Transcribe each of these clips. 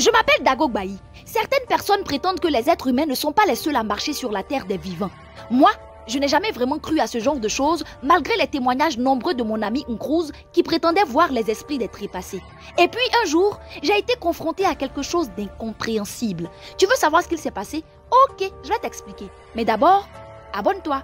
Je m'appelle Dagogbayi. Certaines personnes prétendent que les êtres humains ne sont pas les seuls à marcher sur la terre des vivants. Moi, je n'ai jamais vraiment cru à ce genre de choses, malgré les témoignages nombreux de mon ami Nkruz qui prétendait voir les esprits des trépassés. Et puis un jour, j'ai été confrontée à quelque chose d'incompréhensible. Tu veux savoir ce qu'il s'est passé? Ok, je vais t'expliquer. Mais d'abord, abonne-toi.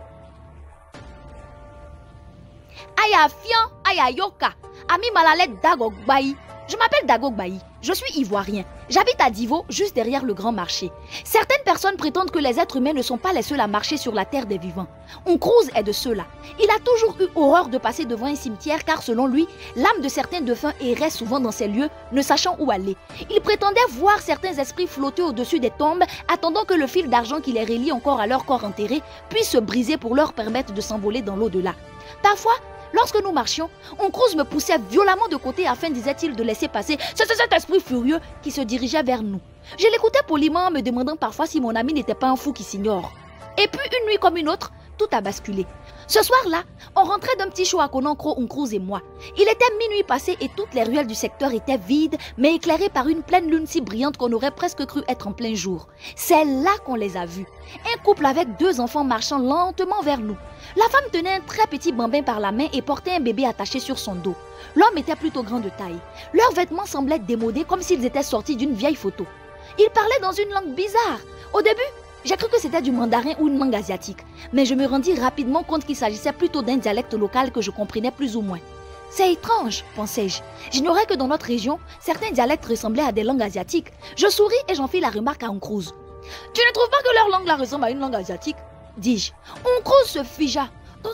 Aya Fian, Aya Yoka, ami Malalet Dagogbayi. Je m'appelle Dagogbayi, je suis ivoirien. J'habite à Divo, juste derrière le grand marché. Certaines personnes prétendent que les êtres humains ne sont pas les seuls à marcher sur la terre des vivants. Nkruz est de ceux-là. Il a toujours eu horreur de passer devant un cimetière car selon lui, l'âme de certains défunts errait souvent dans ces lieux, ne sachant où aller. Il prétendait voir certains esprits flotter au-dessus des tombes, attendant que le fil d'argent qui les relie encore à leur corps enterré puisse se briser pour leur permettre de s'envoler dans l'au-delà. Parfois, lorsque nous marchions, Nkruz me poussait violemment de côté afin, disait-il, de laisser passer cet esprit furieux qui se dirigeait vers nous. Je l'écoutais poliment, me demandant parfois si mon ami n'était pas un fou qui s'ignore. Et puis une nuit comme une autre, tout a basculé. Ce soir-là, on rentrait d'un petit show à Konankro, Nkruz et moi. Il était minuit passé et toutes les ruelles du secteur étaient vides, mais éclairées par une pleine lune si brillante qu'on aurait presque cru être en plein jour. C'est là qu'on les a vus. Un couple avec 2 enfants marchant lentement vers nous. La femme tenait un très petit bambin par la main et portait un bébé attaché sur son dos. L'homme était plutôt grand de taille. Leurs vêtements semblaient démodés comme s'ils étaient sortis d'une vieille photo. Ils parlaient dans une langue bizarre. Au début, j'ai cru que c'était du mandarin ou une langue asiatique, mais je me rendis rapidement compte qu'il s'agissait plutôt d'un dialecte local que je comprenais plus ou moins. C'est étrange, pensais-je. J'ignorais que dans notre région, certains dialectes ressemblaient à des langues asiatiques. Je souris et j'en fis la remarque à Nkruz. « Tu ne trouves pas que leur langue là ressemble à une langue asiatique ?» dis-je. Nkruz se figea. « Non,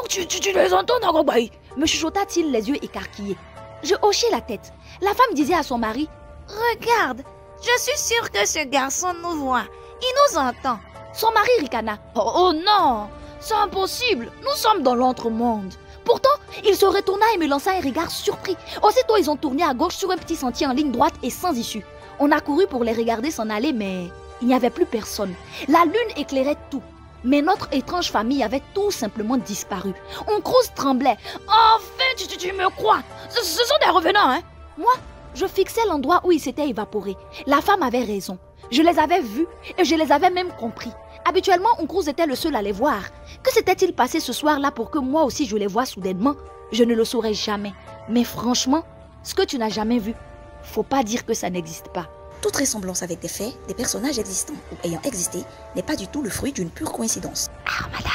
tu les entends, Dagogbayi ?» me chuchota-t-il les yeux écarquillés. Je hochai la tête. La femme disait à son mari, « Regarde, je suis sûre que ce garçon nous voit. Il nous entend. » Son mari ricana. « Oh non, c'est impossible, nous sommes dans l'autre-monde. » Pourtant, il se retourna et me lança un regard surpris. Aussitôt, ils ont tourné à gauche sur un petit sentier en ligne droite et sans issue. On a couru pour les regarder s'en aller, mais il n'y avait plus personne. La lune éclairait tout. Mais notre étrange famille avait tout simplement disparu. Nkruz tremblait. « Enfin, tu me crois? Ce sont des revenants, hein ?» Moi, je fixais l'endroit où ils s'étaient évaporés. La femme avait raison. Je les avais vus et je les avais même compris. Habituellement, Nkruz était le seul à les voir. Que s'était-il passé ce soir-là pour que moi aussi je les voie soudainement? Je ne le saurais jamais. Mais franchement, ce que tu n'as jamais vu, faut pas dire que ça n'existe pas. Toute ressemblance avec des faits, des personnages existants ou ayant existé n'est pas du tout le fruit d'une pure coïncidence. Ah, madame.